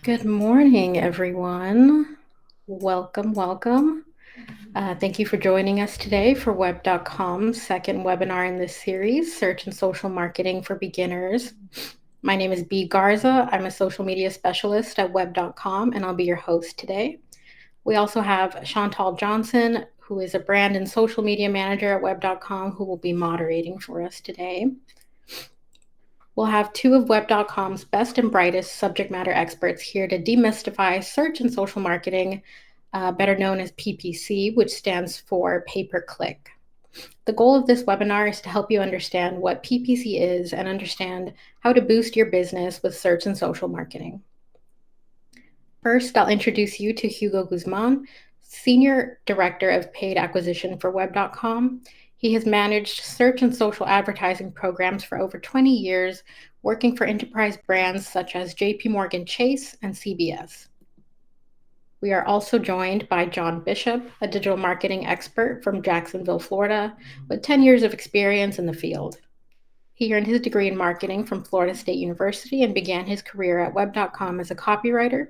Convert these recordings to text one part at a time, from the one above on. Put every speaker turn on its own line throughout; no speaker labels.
Good morning, everyone. Welcome, welcome. Thank you for joining us today for Web.com's second webinar in this series, Search and Social Marketing for Beginners. My name is Bea Garza. I'm a social media specialist at Web.com, and I'll be your host today. We also have Chantal Johnson, who is a brand and social media manager at Web.com, who will be moderating for us today. We'll have two of Web.com's best and brightest subject matter experts here to demystify search and social marketing, better known as PPC, which stands for pay-per-click. The goal of this webinar is to help you understand what PPC is and understand how to boost your business with search and social marketing. First, I'll introduce you to Hugo Guzman, Senior Director of Paid Acquisition for Web.com. He has managed search and social advertising programs for over 20 years, working for enterprise brands such as JP Morgan Chase and CBS. We are also joined by John Bishop, a digital marketing expert from Jacksonville, Florida, with 10 years of experience in the field. He earned his degree in marketing from Florida State University and began his career at Web.com as a copywriter.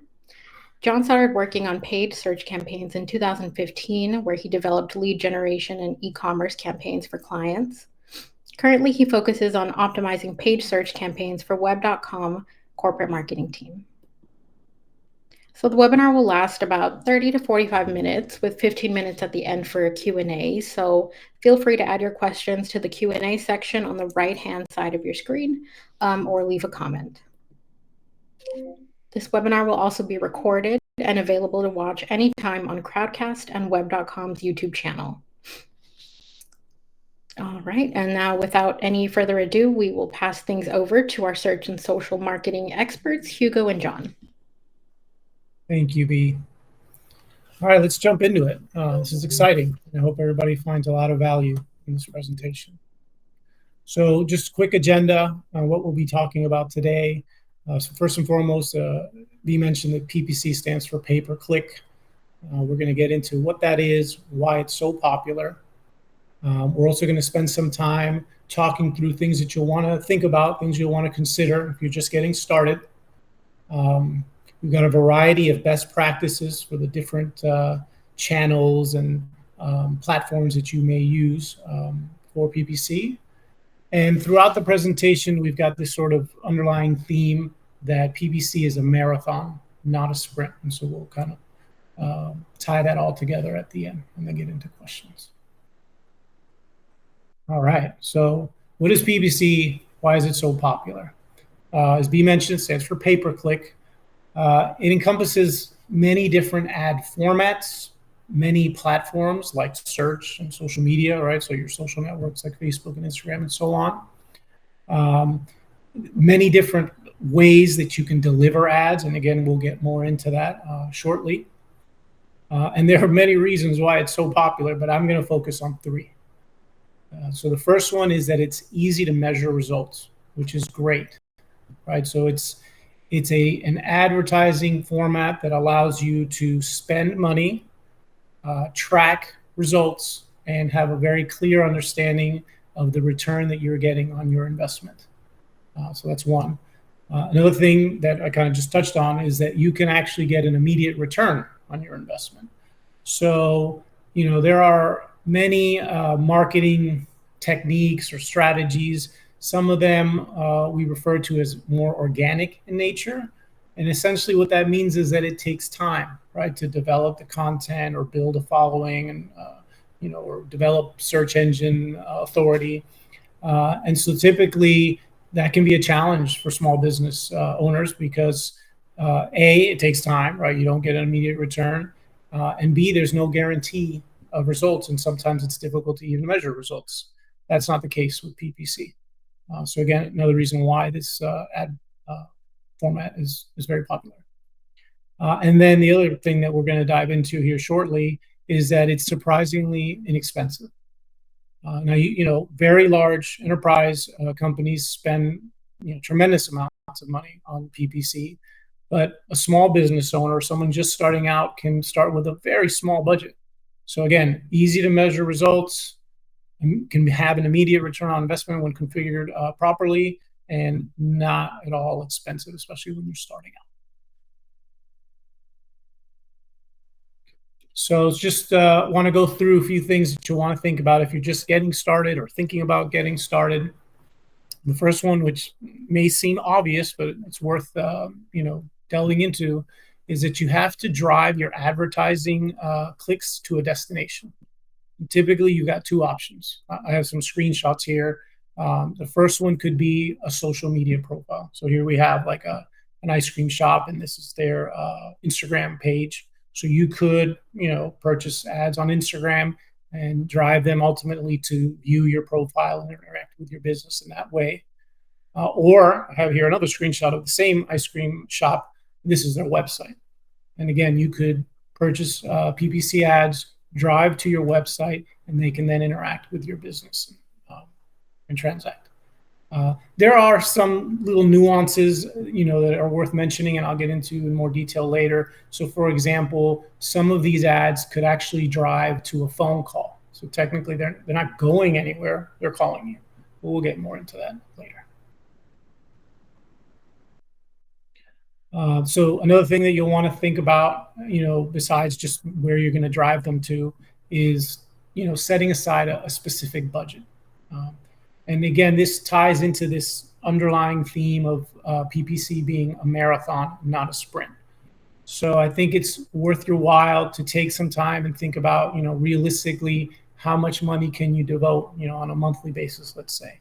John started working on paid search campaigns in 2015, where he developed lead generation and e-commerce campaigns for clients. Currently, he focuses on optimizing paid search campaigns for Web.com corporate marketing team. So the webinar will last about 30 to 45 minutes with 15 minutes at the end for a Q&A. So feel free to add your questions to the Q&A section on the right-hand side of your screen or leave a comment. This webinar will also be recorded and available to watch anytime on Crowdcast and Web.com's YouTube channel. All right, and now without any further ado, we will pass things over to our search and social marketing experts, Hugo and John.
Thank you, Bea. All right, let's jump into it. This is exciting. I hope everybody finds a lot of value in this presentation. So just a quick agenda on what we'll be talking about today. So first and foremost, Bea mentioned that PPC stands for pay-per-click. We're going to get into what that is, why it's so popular. We're also going to spend some time talking through things that you'll want to think about, things you'll want to consider if you're just getting started. We've got a variety of best practices for the different channels and platforms that you may use for PPC. And throughout the presentation, we've got this sort of underlying theme that PPC is a marathon, not a sprint. And so we'll kind of tie that all together at the end and then get into questions. All right, so what is PPC? Why is it so popular? As Bea mentioned, it stands for pay-per-click. It encompasses many different ad formats, many platforms like search and social media, right? So your social networks like Facebook and Instagram and so on. Many different ways that you can deliver ads. And again, we'll get more into that shortly. And there are many reasons why it's so popular, but I'm going to focus on three. So the first one is that it's easy to measure results, which is great, right? So it's an advertising format that allows you to spend money, track results, and have a very clear understanding of the return that you're getting on your investment. So that's one. Another thing that I kind of just touched on is that you can actually get an immediate return on your investment. So, there are many marketing techniques or strategies. Some of them we refer to as more organic in nature. And essentially what that means is that it takes time, right, to develop the content or build a following and, or develop search engine authority. And so typically that can be a challenge for small business owners because A, it takes time, right? You don't get an immediate return. And B, there's no guarantee of results. And sometimes it's difficult to even measure results. That's not the case with PPC. So again, another reason why this ad format is very popular. And then the other thing that we're going to dive into here shortly is that it's surprisingly inexpensive. Now, very large enterprise companies spend tremendous amounts of money on PPC, but a small business owner, someone just starting out, can start with a very small budget. So again, easy to measure results, can have an immediate return on investment when configured properly, and not at all expensive, especially when you're starting out. So it's just want to go through a few things that you want to think about if you're just getting started or thinking about getting started. The first one, which may seem obvious, but it's worth delving into, is that you have to drive your advertising clicks to a destination. Typically, you've got two options. I have some screenshots here. The first one could be a social media profile. So here we have like an ice cream shop, and this is their Instagram page. So you could, purchase ads on Instagram and drive them ultimately to view your profile and interact with your business in that way. Or I have here another screenshot of the same ice cream shop. This is their website. And again, you could purchase PPC ads, drive to your website, and they can then interact with your business and transact. There are some little nuances, that are worth mentioning, and I'll get into in more detail later. So, for example, some of these ads could actually drive to a phone call. So technically, they're not going anywhere; they're calling you. But we'll get more into that later. So another thing that you'll want to think about, besides just where you're going to drive them to, is setting aside a specific budget. And again, this ties into this underlying theme of PPC being a marathon, not a sprint. So I think it's worth your while to take some time and think about, realistically, how much money can you devote, on a monthly basis, let's say.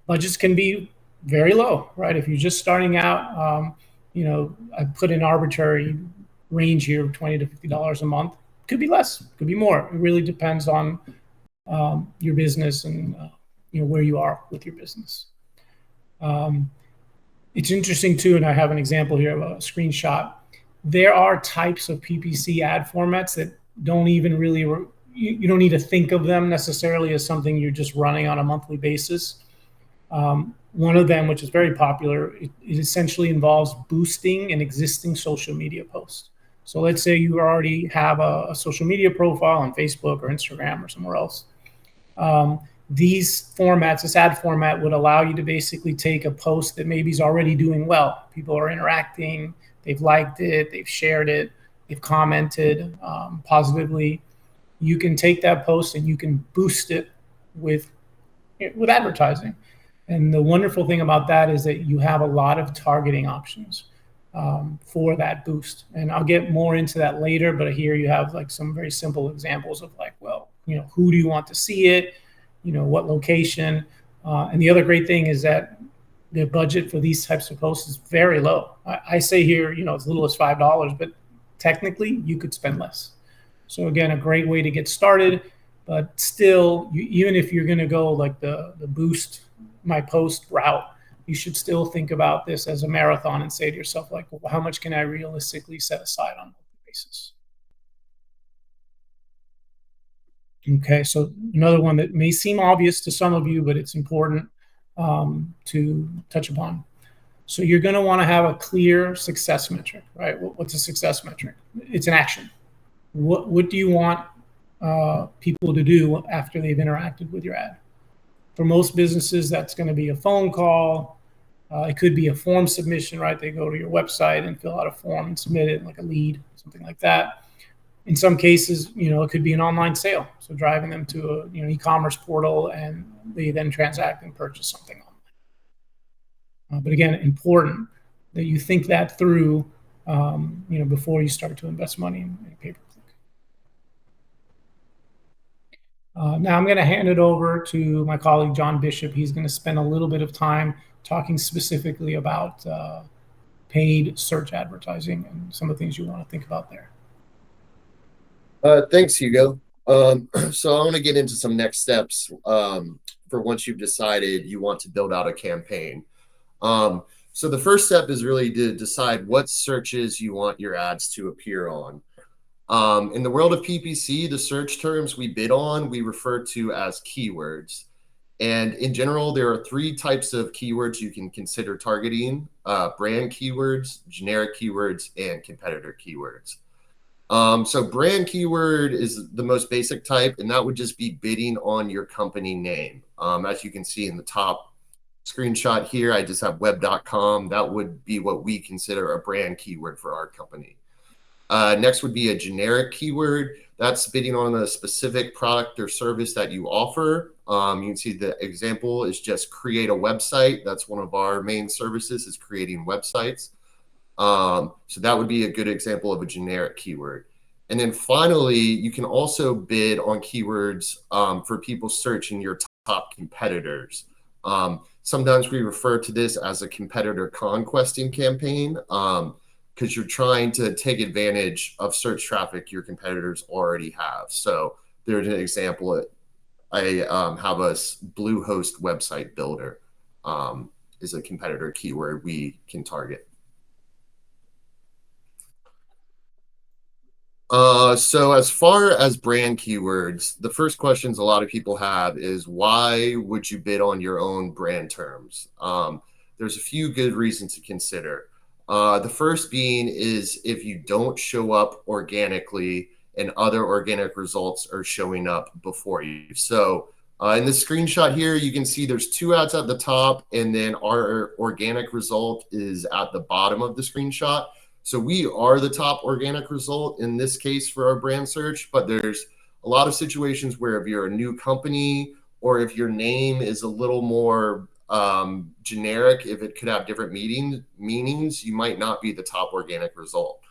Budgets can be very low, right? If you're just starting out, I put an arbitrary range here of $20 to $50 a month. Could be less, could be more. It really depends on your business and where you are with your business. It's interesting too, and I have an example here of a screenshot. There are types of PPC ad formats that don't even really, you don't need to think of them necessarily as something you're just running on a monthly basis. One of them, which is very popular, it essentially involves boosting an existing social media post. So let's say you already have a social media profile on Facebook or Instagram or somewhere else. These formats, this ad format would allow you to basically take a post that maybe is already doing well. People are interacting, they've liked it, they've shared it, they've commented positively. You can take that post and you can boost it with advertising. And the wonderful thing about that is that you have a lot of targeting options for that boost. And I'll get more into that later, but here you have like some very simple examples of like, well, who do you want to see it? What location? And the other great thing is that the budget for these types of posts is very low. I say here, as little as $5, but technically you could spend less. So again, a great way to get started, but still, even if you're going to go like the boost my post route, you should still think about this as a marathon and say to yourself, like, well, how much can I realistically set aside on a monthly basis? Okay, so another one that may seem obvious to some of you, but it's important to touch upon. So you're going to want to have a clear success metric, right? What's a success metric? It's an action. What do you want people to do after they've interacted with your ad? For most businesses, that's going to be a phone call. It could be a form submission, right? They go to your website and fill out a form and submit it, like a lead, something like that. In some cases, it could be an online sale. So driving them to a e-commerce portal and they then transact and purchase something online. But again, important that you think that through, before you start to invest money in pay-per-click. Now I'm going to hand it over to my colleague, John Bishop. He's going to spend a little bit of time talking specifically about paid search advertising and some of the things you want to think about there.
Thanks, Hugo. So I want to get into some next steps for once you've decided you want to build out a campaign. So the first step is really to decide what searches you want your ads to appear on. In the world of PPC, the search terms we bid on, we refer to as keywords. And in general, there are three types of keywords you can consider targeting: brand keywords, generic keywords, and competitor keywords. So brand keyword is the most basic type, and that would just be bidding on your company name. As you can see in the top screenshot here, I just have web.com. That would be what we consider a brand keyword for our company. Next would be a generic keyword. That's bidding on a specific product or service that you offer. You can see the example is just create a website. That's one of our main services, is creating websites. So that would be a good example of a generic keyword. And then finally, you can also bid on keywords for people searching your top competitors. Sometimes we refer to this as a competitor conquesting campaign, because you're trying to take advantage of search traffic your competitors already have. So there's an example. I have a Bluehost website builder, is a competitor keyword we can target. So as far as brand keywords, the first questions a lot of people have is, why would you bid on your own brand terms? There's a few good reasons to consider. The first being is if you don't show up organically and other organic results are showing up before you. So in this screenshot here, you can see there's 2 ads at the top, and then our organic result is at the bottom of the screenshot. So we are the top organic result in this case for our brand search, but there's a lot of situations where if you're a new company, or if your name is a little more generic, if it could have different meanings, you might not be the top organic result.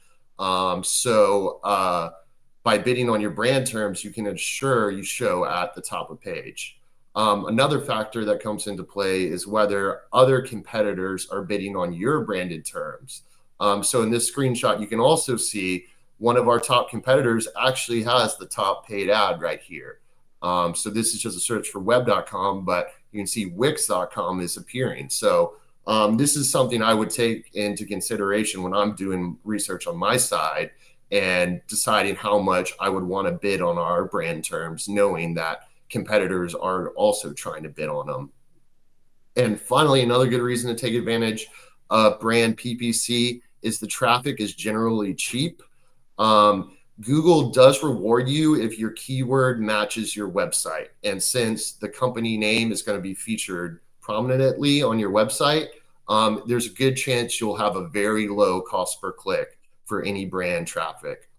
By bidding on your brand terms, you can ensure you show at the top of page. Another factor that comes into play is whether other competitors are bidding on your branded terms. So in this screenshot, you can also see one of our top competitors actually has the top paid ad right here. So this is just a search for web.com, but you can see wix.com is appearing. So this is something I would take into consideration when I'm doing research on my side and deciding how much I would want to bid on our brand terms, knowing that competitors are also trying to bid on them. And finally, another good reason to take advantage of brand PPC is the traffic is generally cheap. Google does reward you if your keyword matches your website. And since the company name is going to be featured prominently on your website, there's a good chance you'll have a very low cost per click for any brand traffic,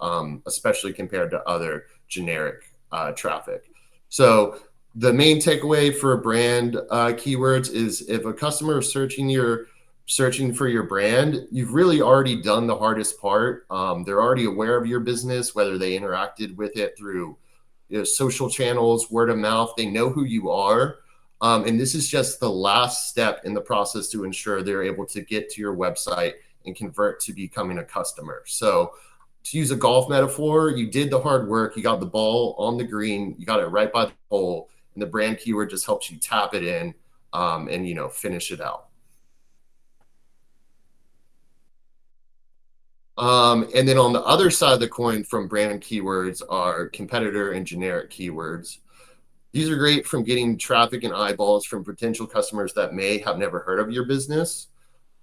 especially compared to other generic traffic. So the main takeaway for brand keywords is, if a customer is searching for your brand, you've really already done the hardest part. They're already aware of your business, whether they interacted with it through social channels, word of mouth. They know who you are. And this is just the last step in the process to ensure they're able to get to your website and convert to becoming a customer. So to use a golf metaphor, you did the hard work, you got the ball on the green, you got it right by the hole, and the brand keyword just helps you tap it in and finish it out. And then on the other side of the coin from brand keywords are competitor and generic keywords. These are great from getting traffic and eyeballs from potential customers that may have never heard of your business.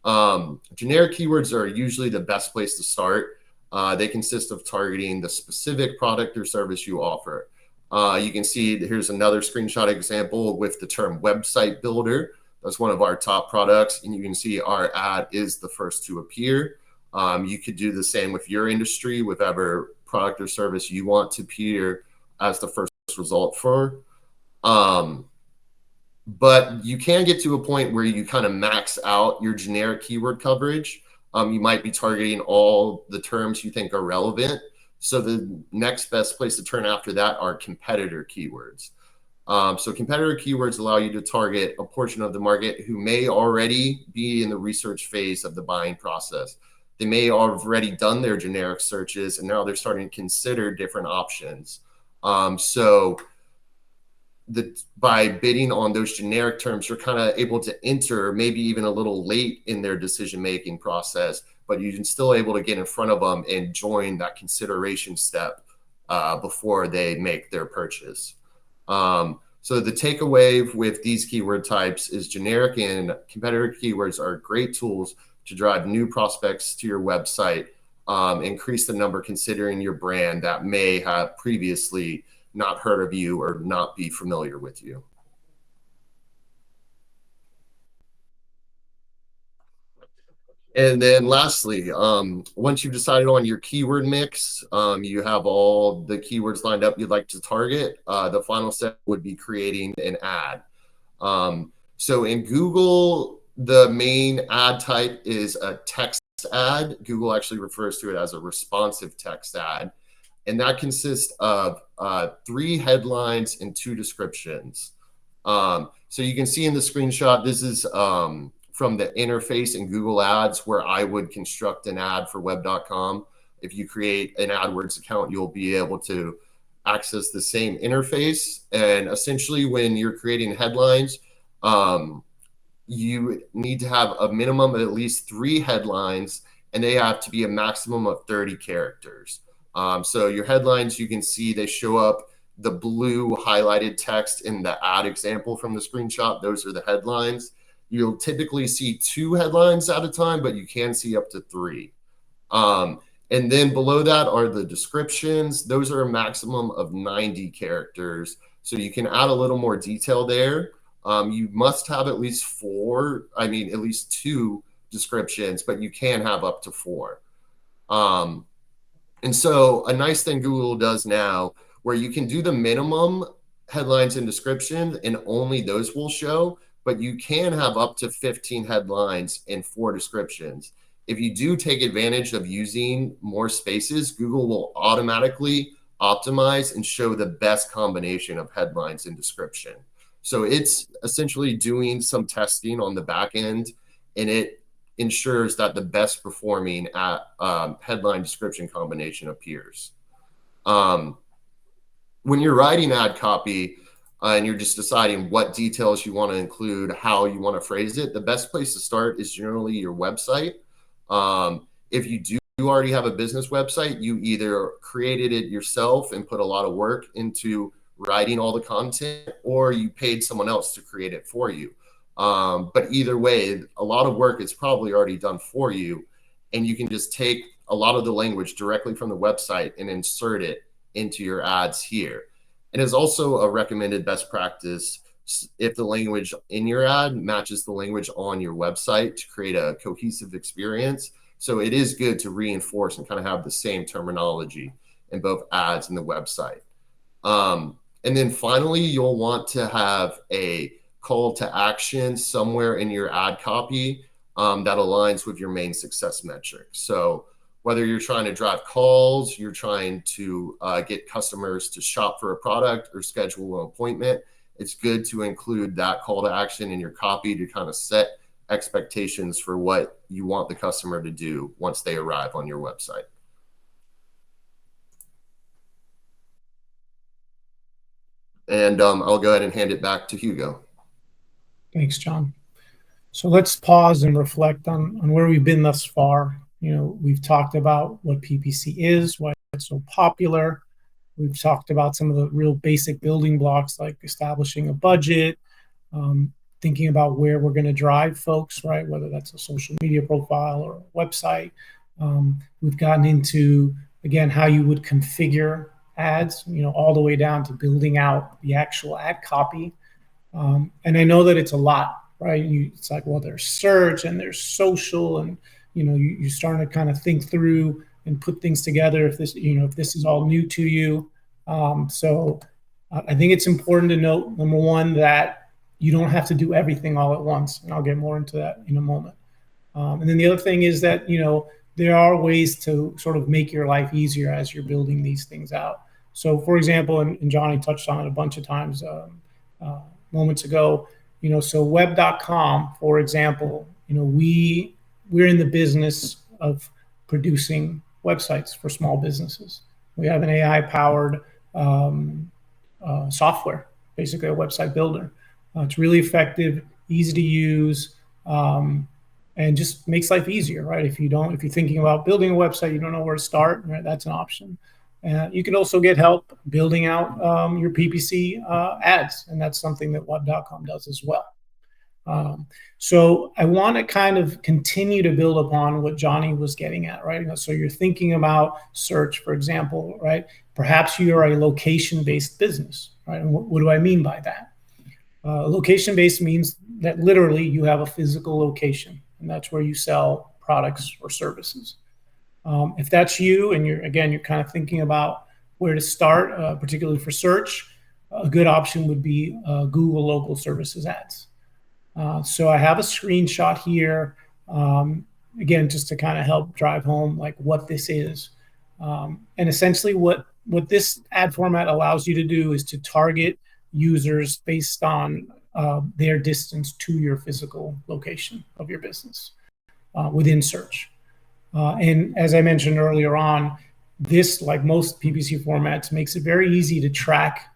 Generic keywords are usually the best place to start. They consist of targeting the specific product or service you offer. You can see here's another screenshot example with the term website builder. That's one of our top products, and you can see our ad is the first to appear. You could do the same with your industry, with whatever product or service you want to appear as the first result for. But you can get to a point where you kind of max out your generic keyword coverage. You might be targeting all the terms you think are relevant. So the next best place to turn after that are competitor keywords. So competitor keywords allow you to target a portion of the market who may already be in the research phase of the buying process. They may have already done their generic searches, and now they're starting to consider different options. By bidding on those generic terms, you're kind of able to enter maybe even a little late in their decision-making process, but you're still able to get in front of them and join that consideration step before they make their purchase. So the takeaway with these keyword types is generic and competitor keywords are great tools to drive new prospects to your website, increase the number considering your brand that may have previously not heard of you or not be familiar with you. And then lastly, once you've decided on your keyword mix, you have all the keywords lined up you'd like to target. The final step would be creating an ad. So in Google, the main ad type is a text ad. Google actually refers to it as a responsive text ad. And that consists of 3 headlines and 2 descriptions. So you can see in the screenshot, this is from the interface in Google Ads where I would construct an ad for web.com. If you create an AdWords account, you'll be able to access the same interface. And essentially, when you're creating headlines, you need to have a minimum of at least 3 headlines, and they have to be a maximum of 30 characters. So your headlines, you can see they show up the blue highlighted text in the ad example from the screenshot. Those are the headlines. You'll typically see 2 headlines at a time, but you can see up to 3. And then below that are the descriptions. Those are a maximum of 90 characters. So you can add a little more detail there. You must have at least 2 descriptions, but you can have up to 4. And so a nice thing Google does now, where you can do the minimum headlines and description, and only those will show, but you can have up to 15 headlines and 4 descriptions. If you do take advantage of using more spaces, Google will automatically optimize and show the best combination of headlines and description. So it's essentially doing some testing on the back end, and it ensures that the best performing headline description combination appears. When you're writing ad copy and you're just deciding what details you want to include, how you want to phrase it, the best place to start is generally your website. If you do already have a business website, you either created it yourself and put a lot of work into writing all the content, or you paid someone else to create it for you. But either way, a lot of work is probably already done for you, and you can just take a lot of the language directly from the website and insert it into your ads here. And it's also a recommended best practice if the language in your ad matches the language on your website to create a cohesive experience. So it is good to reinforce and kind of have the same terminology in both ads and the website. And then finally, you'll want to have a call to action somewhere in your ad copy that aligns with your main success metrics. So whether you're trying to drive calls, you're trying to get customers to shop for a product or schedule an appointment, it's good to include that call to action in your copy to kind of set expectations for what you want the customer to do once they arrive on your website. And I'll go ahead and hand it back to Hugo.
Thanks, John. So let's pause and reflect on where we've been thus far. We've talked about what PPC is, why it's so popular. We've talked about some of the real basic building blocks, like establishing a budget, thinking about where we're going to drive folks, right? Whether that's a social media profile or a website. We've gotten into, again, how you would configure ads, all the way down to building out the actual ad copy. And I know that it's a lot, right? It's like, well, there's search and there's social, and you're starting to kind of think through and put things together if this is all new to you. So I think it's important to note, number one, that you don't have to do everything all at once, and I'll get more into that in a moment. And then the other thing is that there are ways to sort of make your life easier as you're building these things out. So, for example, and Johnny touched on it a bunch of times moments ago, so web.com, for example, we're in the business of producing websites for small businesses. We have an AI-powered software, basically a website builder. It's really effective, easy to use, and just makes life easier, right? If you're thinking about building a website, you don't know where to start, right? That's an option. You can also get help building out your PPC ads, and that's something that web.com does as well. So I want to kind of continue to build upon what Johnny was getting at, right? So you're thinking about search, for example, right? Perhaps you are a location-based business, right? And what do I mean by that? Location-based means that literally you have a physical location, and that's where you sell products or services. If that's you, and you're kind of thinking about where to start, particularly for search, a good option would be Google local services ads. So I have a screenshot here, again, just to kind of help drive home like what this is. And essentially what this ad format allows you to do is to target users based on their distance to your physical location of your business within search. And as I mentioned earlier on, this, like most PPC formats, makes it very easy to track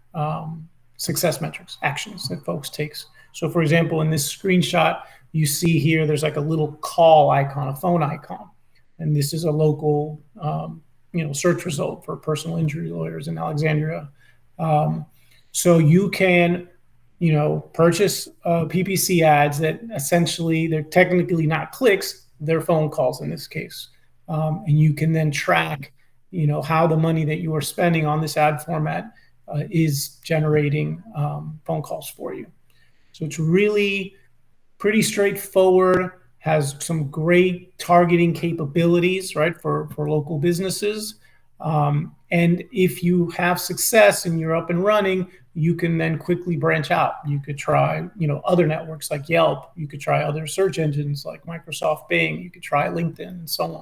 success metrics, actions that folks take. So for example, in this screenshot, you see here, there's like a little call icon, a phone icon. And this is a local search result for personal injury lawyers in Alexandria. So you can purchase PPC ads that essentially, they're technically not clicks, they're phone calls in this case. And you can then track how the money that you are spending on this ad format is generating phone calls for you. So it's really pretty straightforward, has some great targeting capabilities, right, for local businesses. And if you have success and you're up and running, you can then quickly branch out. You could try, other networks like Yelp. You could try other search engines like Microsoft Bing. You could try LinkedIn and so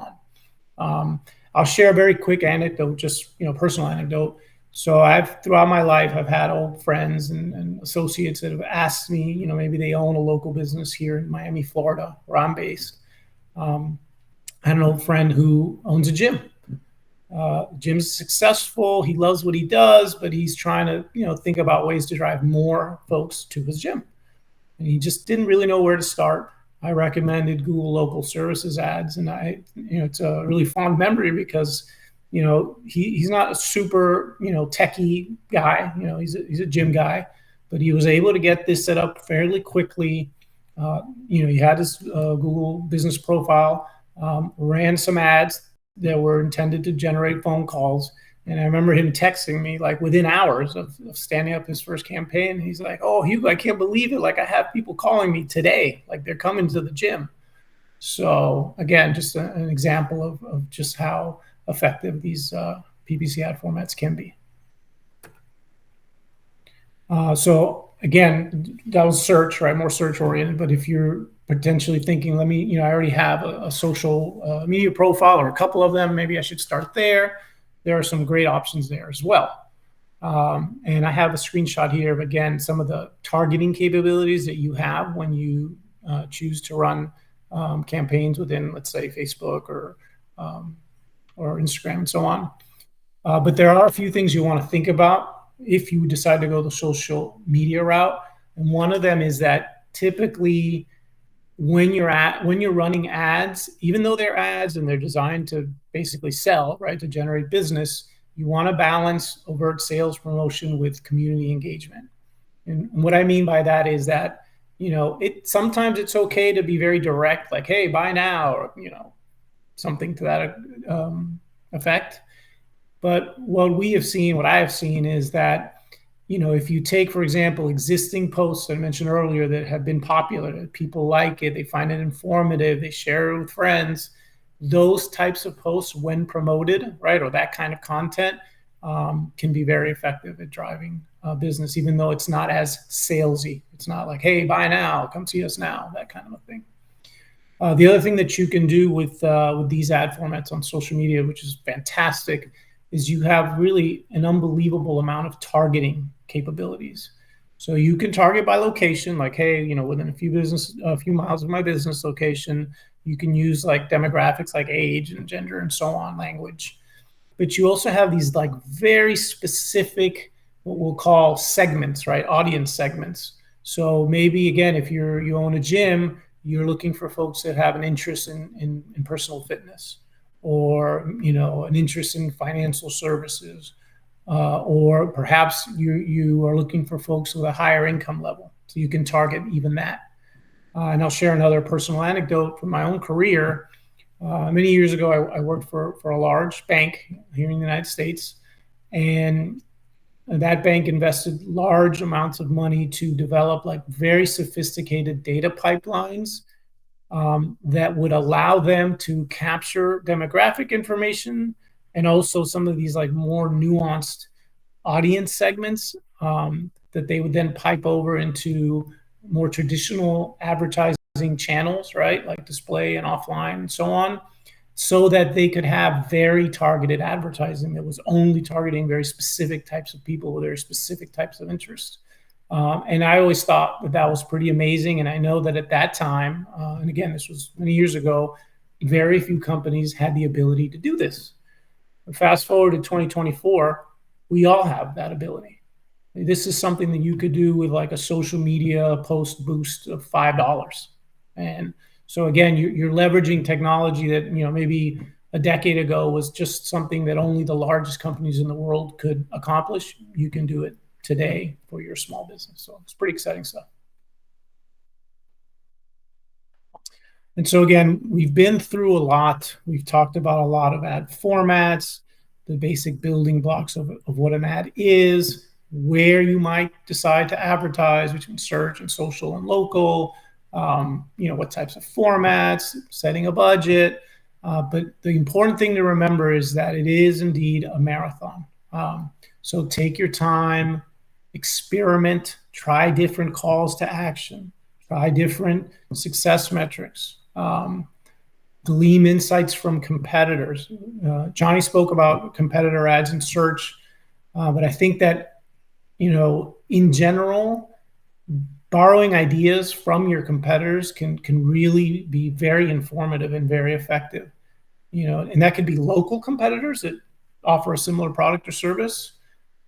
on. I'll share a very quick anecdote, just, personal anecdote. So throughout my life, I've had old friends and associates that have asked me, maybe they own a local business here in Miami, Florida, where I'm based. I had an old friend who owns a gym. Jim's successful. He loves what he does, but he's trying to, think about ways to drive more folks to his gym. And he just didn't really know where to start. I recommended Google local services ads, and it's a really fond memory because he's not a super, techie guy. He's a gym guy, but he was able to get this set up fairly quickly. He had his Google business profile, ran some ads that were intended to generate phone calls. And I remember him texting me like within hours of standing up his first campaign. He's like, "Oh, Hugo, I can't believe it. Like I have people calling me today, like they're coming to the gym." So again, just an example of just how effective these PPC ad formats can be. So again, that was search, right? More search oriented. But if you're potentially thinking, I already have a social media profile or a couple of them, maybe I should start there. There are some great options there as well. And I have a screenshot here of, again, some of the targeting capabilities that you have when you choose to run campaigns within, let's say, Facebook or Instagram and so on. But there are a few things you want to think about if you decide to go the social media route. And one of them is that typically when you're running ads, even though they're ads and they're designed to basically sell, right, to generate business, you want to balance overt sales promotion with community engagement. And what I mean by that is that, sometimes it's okay to be very direct, like, "Hey, buy now," or, something to that effect. But what I have seen is that, if you take, for example, existing posts I mentioned earlier that have been popular, that people like it, they find it informative, they share it with friends, those types of posts, when promoted, right, or that kind of content, can be very effective at driving business, even though it's not as salesy. It's not like, "Hey, buy now, come see us now," that kind of a thing. The other thing that you can do with these ad formats on social media, which is fantastic, is you have really an unbelievable amount of targeting capabilities. So you can target by location, like, "Hey, within a few miles of my business location." You can use like demographics like age and gender and so on, language. But you also have these like very specific, what we'll call segments, right? Audience segments. So maybe, again, if you own a gym, you're looking for folks that have an interest in personal fitness, or an interest in financial services, or perhaps you are looking for folks with a higher income level. So you can target even that. And I'll share another personal anecdote from my own career. Many years ago, I worked for a large bank here in the United States, and that bank invested large amounts of money to develop like very sophisticated data pipelines that would allow them to capture demographic information and also some of these like more nuanced audience segments that they would then pipe over into more traditional advertising channels, right? Like display and offline and so on, so that they could have very targeted advertising that was only targeting very specific types of people with very specific types of interests. And I always thought that that was pretty amazing. And I know that at that time, and again, this was many years ago, very few companies had the ability to do this. But fast forward to 2024, we all have that ability. This is something that you could do with like a social media post boost of $5. And so again, you're leveraging technology that, you know, maybe a decade ago was just something that only the largest companies in the world could accomplish. You can do it today for your small business. So it's pretty exciting stuff. And so again, we've been through a lot. We've talked about a lot of ad formats, the basic building blocks of what an ad is, where you might decide to advertise between search and social and local, you know, what types of formats, setting a budget. But the important thing to remember is that it is indeed a marathon. So take your time, experiment, try different calls to action, try different success metrics, glean insights from competitors. Johnny spoke about competitor ads in search, but I think that, you know, in general, borrowing ideas from your competitors can really be very informative and very effective. You know, and that could be local competitors that offer a similar product or service,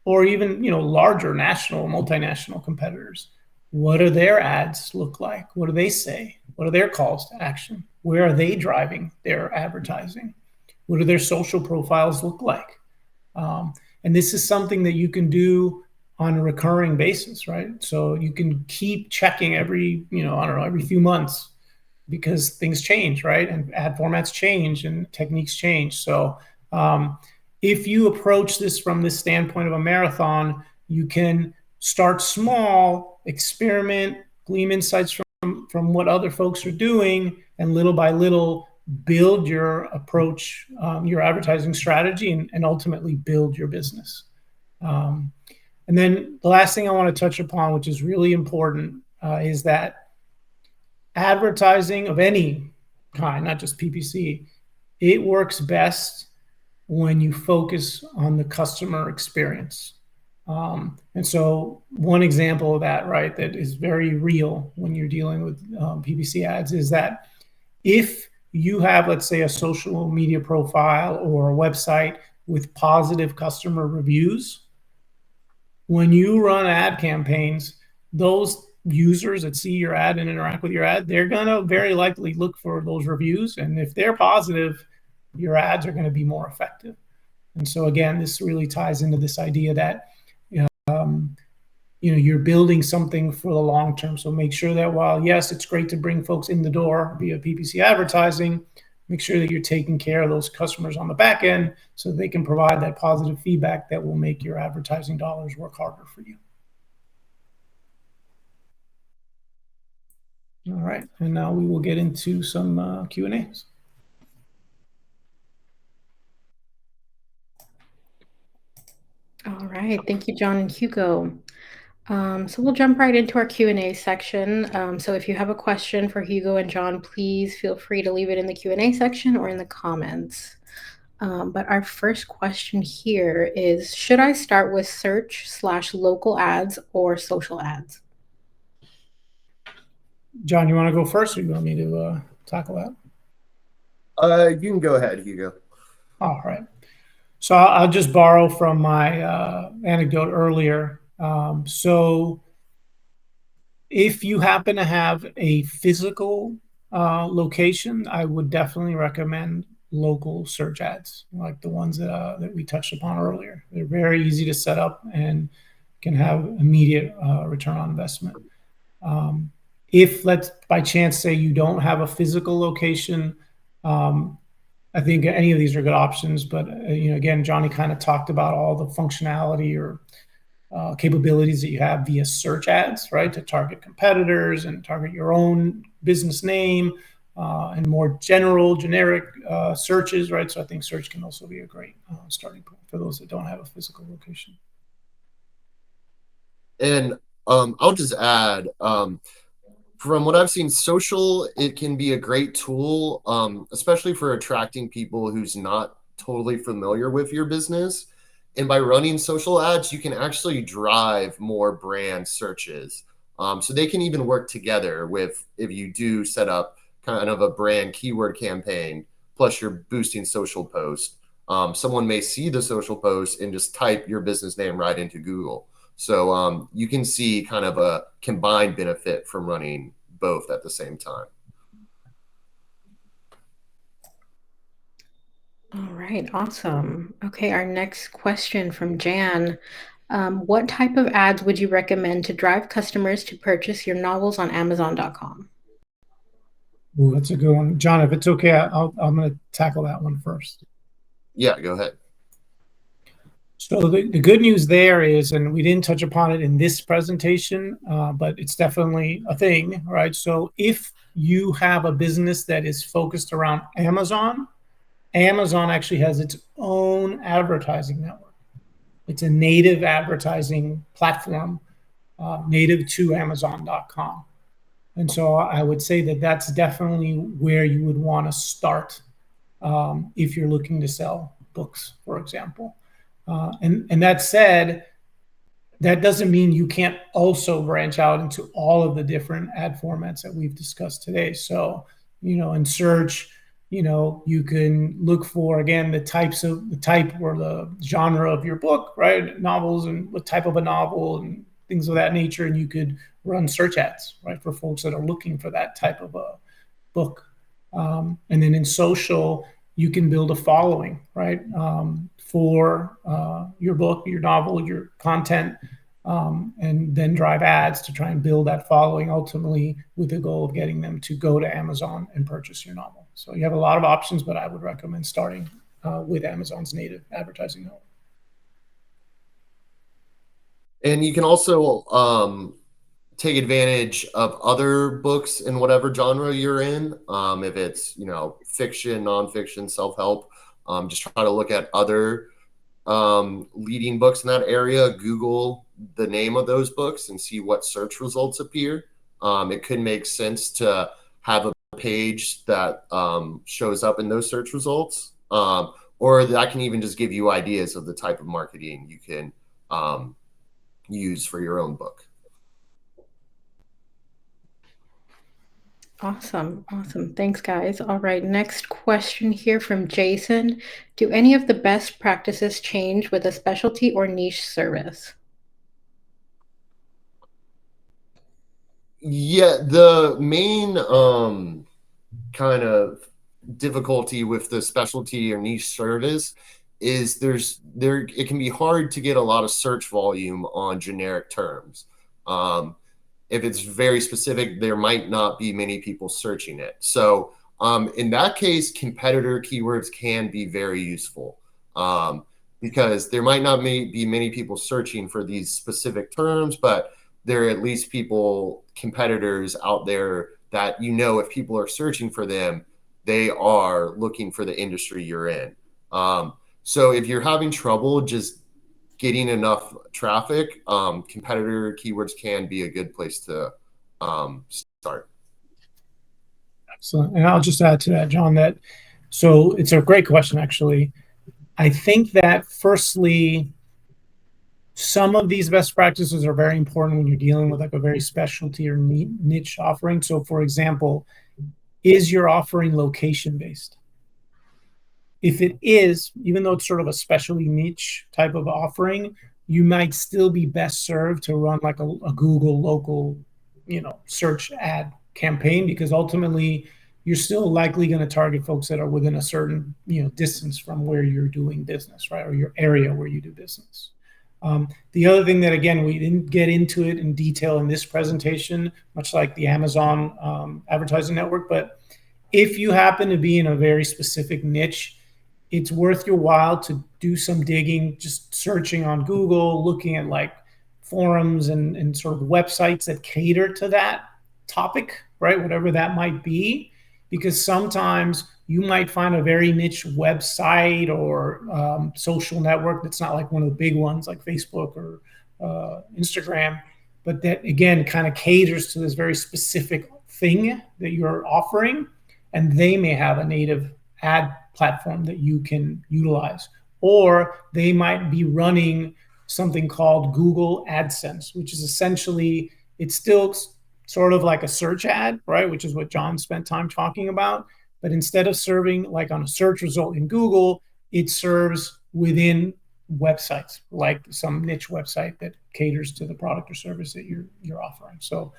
or even, you know, larger national, multinational competitors. What do their ads look like? What do they say? What are their calls to action? Where are they driving their advertising? What do their social profiles look like? And this is something that you can do on a recurring basis, right? So you can keep checking every, you know, I don't know, every few months, because things change, right? And ad formats change and techniques change. So if you approach this from this standpoint of a marathon, you can start small, experiment, glean insights from what other folks are doing, and little by little build your approach, your advertising strategy, and ultimately build your business. And then the last thing I want to touch upon, which is really important, is that advertising of any kind, not just PPC, it works best when you focus on the customer experience. And so one example of that, right, that is very real when you're dealing with PPC ads is that if you have, let's say, a social media profile or a website with positive customer reviews, when you run ad campaigns, those users that see your ad and interact with your ad, they're going to very likely look for those reviews. And if they're positive, your ads are going to be more effective. And so again, this really ties into this idea that you know, you're building something for the long term. So make sure that while, yes, it's great to bring folks in the door via PPC advertising, make sure that you're taking care of those customers on the back end so they can provide that positive feedback that will make your advertising dollars work harder for you. All right, and now we will get into some Q&As.
All right, thank you, John and Hugo. So we'll jump right into our Q&A section. So if you have a question for Hugo and John, please feel free to leave it in the Q&A section or in the comments. But our first question here is, should I start with search/local ads or social ads?
John, you want to go first, or you want me to tackle that?
You can go ahead, Hugo.
All right. So I'll just borrow from my anecdote earlier. So if you happen to have a physical location, I would definitely recommend local search ads, like the ones that we touched upon earlier. They're very easy to set up and can have immediate return on investment. If, let's by chance say you don't have a physical location, I think any of these are good options. But you know, again, Johnny kind of talked about all the functionality or capabilities that you have via search ads, right, to target competitors and target your own business name. and more generic searches, right? So I think search can also be a great starting point for those that don't have a physical location.
And I'll just add, from what I've seen, social, it can be a great tool, especially for attracting people who's not totally familiar with your business. And by running social ads, you can actually drive more brand searches. So they can even work together with, if you do set up kind of a brand keyword campaign, plus you're boosting social posts. Someone may see the social post and just type your business name right into Google. So you can see kind of a combined benefit from running both at the same time.
All right, awesome. Okay, our next question from Jan. What type of ads would you recommend to drive customers to purchase your novels on Amazon.com?
Ooh, that's a good one. John, if it's okay, I'm going to tackle that one first.
Yeah, go ahead.
So the good news there is, and we didn't touch upon it in this presentation, but it's definitely a thing, right? So if you have a business that is focused around Amazon, Amazon actually has its own advertising network. It's a native advertising platform, native to Amazon.com. And so I would say that that's definitely where you would want to start if you're looking to sell books, for example. And that said, that doesn't mean you can't also branch out into all of the different ad formats that we've discussed today. So, in search, you can look for, again, the type or the genre of your book, right? Novels, and what type of a novel and things of that nature. And you could run search ads, right, for folks that are looking for that type of a book. And then in social, you can build a following, right, for your book, your novel, your content, and then drive ads to try and build that following, ultimately with the goal of getting them to go to Amazon and purchase your novel. So you have a lot of options, but I would recommend starting with Amazon's native advertising network.
And you can also take advantage of other books in whatever genre you're in. If it's, fiction, nonfiction, self-help, just try to look at other leading books in that area. Google the name of those books and see what search results appear. It could make sense to have a page that shows up in those search results, or that can even just give you ideas of the type of marketing you can use for your own book.
Awesome. Thanks, guys. All right, next question here from Jason. Do any of the best practices change with a specialty or niche service?
Yeah, the main kind of difficulty with the specialty or niche service is it can be hard to get a lot of search volume on generic terms. If it's very specific, there might not be many people searching it. So in that case, competitor keywords can be very useful, because there might not be many people searching for these specific terms, but there are at least competitors out there that, if people are searching for them, they are looking for the industry you're in. So if you're having trouble just getting enough traffic, competitor keywords can be a good place to start.
Excellent. And I'll just add to that, John, so it's a great question, actually. I think that firstly, some of these best practices are very important when you're dealing with like a very specialty or niche offering. So for example, is your offering location based? If it is, even though it's sort of a specialty niche type of offering, you might still be best served to run like a Google local, search ad campaign, because ultimately you're still likely going to target folks that are within a certain, distance from where you're doing business, right? Or your area where you do business. The other thing that, again, we didn't get into it in detail in this presentation, much like the Amazon advertising network, but if you happen to be in a very specific niche, it's worth your while to do some digging, just searching on Google, looking at like forums and sort of websites that cater to that topic, right? Whatever that might be, because sometimes you might find a very niche website or social network that's not like one of the big ones like Facebook or Instagram, but that again kind of caters to this very specific thing that you're offering, and they may have a native ad platform that you can utilize, or they might be running something called Google AdSense, which is essentially, it's still sort of like a search ad, right? Which is what John spent time talking about. But instead of serving like on a search result in Google, it serves within websites, like some niche website that caters to the product or service that you're offering. So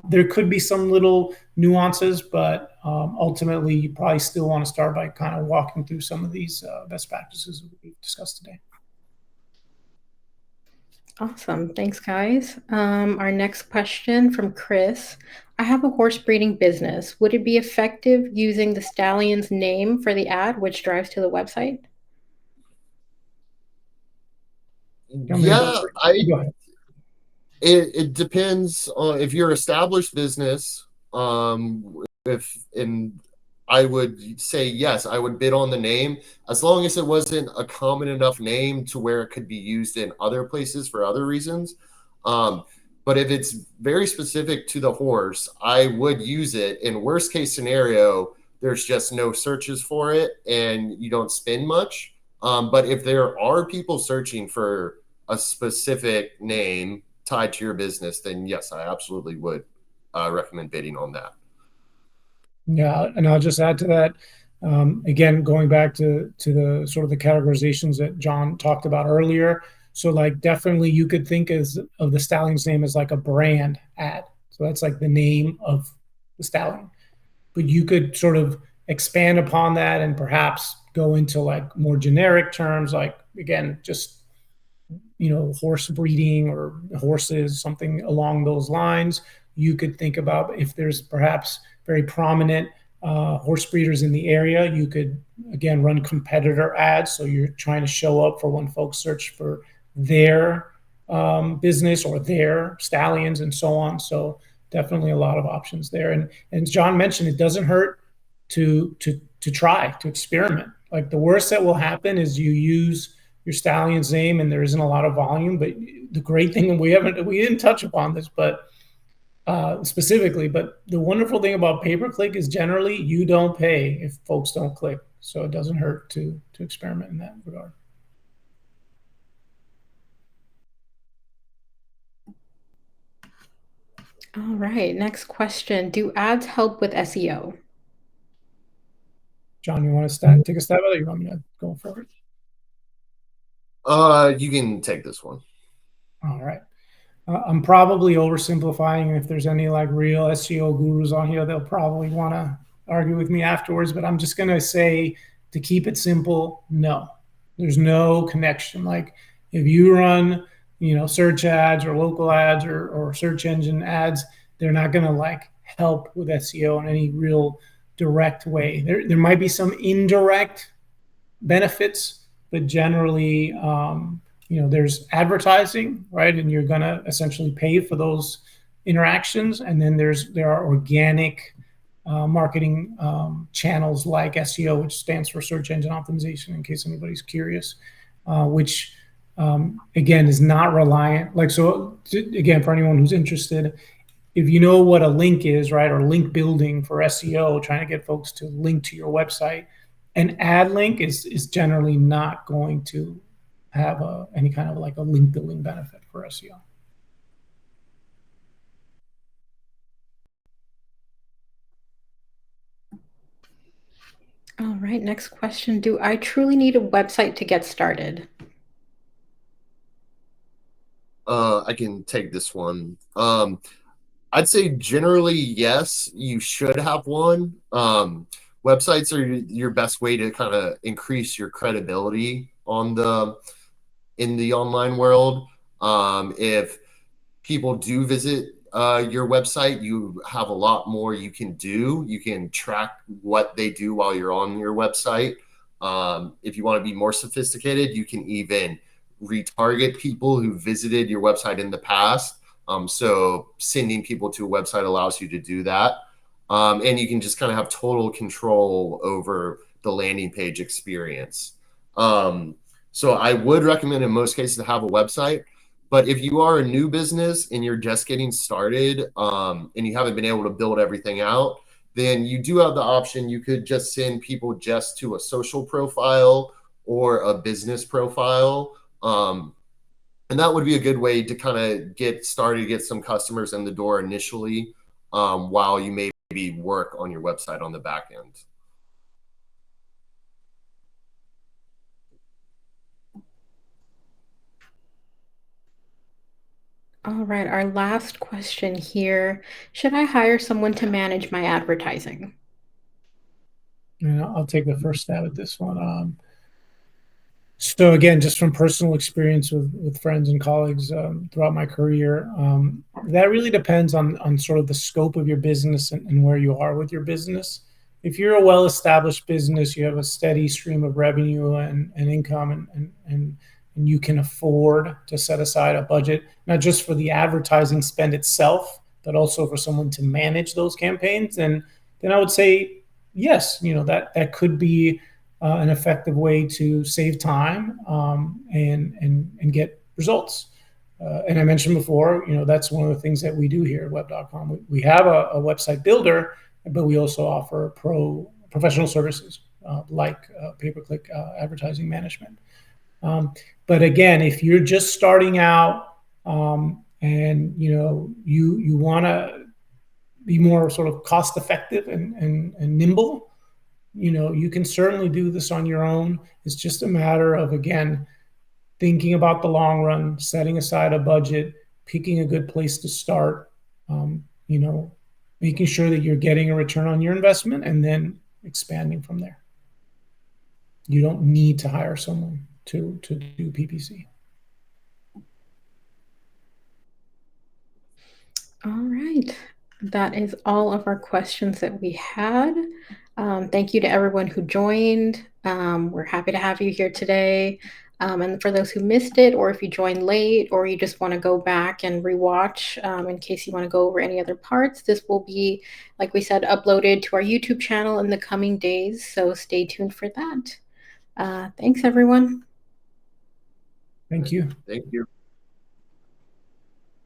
there could be some little nuances, but ultimately you probably still want to start by kind of walking through some of these best practices that we've discussed today.
Awesome. Thanks, guys. Our next question from Chris. I have a horse breeding business. Would it be effective using the stallion's name for the ad, which drives to the website?
Yeah, it depends on if you're established business. If and I would say yes, I would bid on the name as long as it wasn't a common enough name to where it could be used in other places for other reasons. But if it's very specific to the horse, I would use it. In worst case scenario, there's just no searches for it and you don't spend much. But if there are people searching for a specific name tied to your business, then yes, I absolutely would recommend bidding on that.
Yeah, and I'll just add to that. Again, going back to the sort of the categorizations that John talked about earlier. So like definitely you could think of the stallion's name as like a brand ad. So that's like the name of the stallion. But you could sort of expand upon that and perhaps go into like more generic terms, like again, just horse breeding or horses, something along those lines. You could think about if there's perhaps very prominent horse breeders in the area, you could again run competitor ads. So you're trying to show up for when folks search for their business or their stallions and so on. So definitely a lot of options there. And as John mentioned, it doesn't hurt to try to experiment. Like the worst that will happen is you use your stallion's name and there isn't a lot of volume. But the great thing, and we didn't touch upon this, but specifically, but the wonderful thing about pay-per-click is generally you don't pay if folks don't click. So it doesn't hurt to experiment in that regard.
All right. Next question. Do ads help with SEO?
John, you want to take a stab at it, or you want me to go for it?
You can take this one.
All right. I'm probably oversimplifying. If there's any like real SEO gurus on here, they'll probably want to argue with me afterwards. But I'm just going to say, to keep it simple, no. There's no connection. Like if you run, search ads or local ads or search engine ads, they're not going to like help with SEO in any real direct way. There might be some indirect benefits, but generally, there's advertising, right? And you're going to essentially pay for those interactions. And then there are organic marketing channels like SEO, which stands for search engine optimization, in case anybody's curious, which again is not reliant. Like, so again, for anyone who's interested, if you know what a link is, right, or link building for SEO, trying to get folks to link to your website, an ad link is generally not going to have any kind of like a link building benefit for SEO.
All right, next question. Do I truly need a website to get started?
I can take this one. I'd say generally, yes, you should have one. Websites are your best way to kind of increase your credibility in the online world. If people do visit your website, you have a lot more you can do. You can track what they do while you're on your website. If you want to be more sophisticated, you can even retarget people who visited your website in the past. So sending people to a website allows you to do that. and you can just kind of have total control over the landing page experience. So I would recommend in most cases to have a website. But if you are a new business and you're just getting started, and you haven't been able to build everything out, then you do have the option. You could just send people just to a social profile or a business profile. And that would be a good way to kind of get started, get some customers in the door initially, while you maybe work on your website on the back end.
All right, our last question here. Should I hire someone to manage my advertising?
I'll take the first stab at this one. So again, just from personal experience with friends and colleagues throughout my career, that really depends on sort of the scope of your business and where you are with your business. If you're a well-established business, you have a steady stream of revenue and income, and you can afford to set aside a budget, not just for the advertising spend itself, but also for someone to manage those campaigns, and then I would say yes, that could be an effective way to save time, and get results. And I mentioned before, that's one of the things that we do here at web.com. We have a website builder, but we also offer professional services like pay-per-click advertising management. But again, if you're just starting out, and you want to be more sort of cost effective and nimble, you can certainly do this on your own. It's just a matter of, again, thinking about the long run, setting aside a budget, picking a good place to start, making sure that you're getting a return on your investment, and then expanding from there. You don't need to hire someone to do PPC.
All right. That is all of our questions that we had. Thank you to everyone who joined. We're happy to have you here today. And for those who missed it, or if you joined late, or you just want to go back and rewatch, in case you want to go over any other parts, this will be, like we said, uploaded to our YouTube channel in the coming days. So stay tuned for that. Thanks, everyone.
Thank you.
Thank you.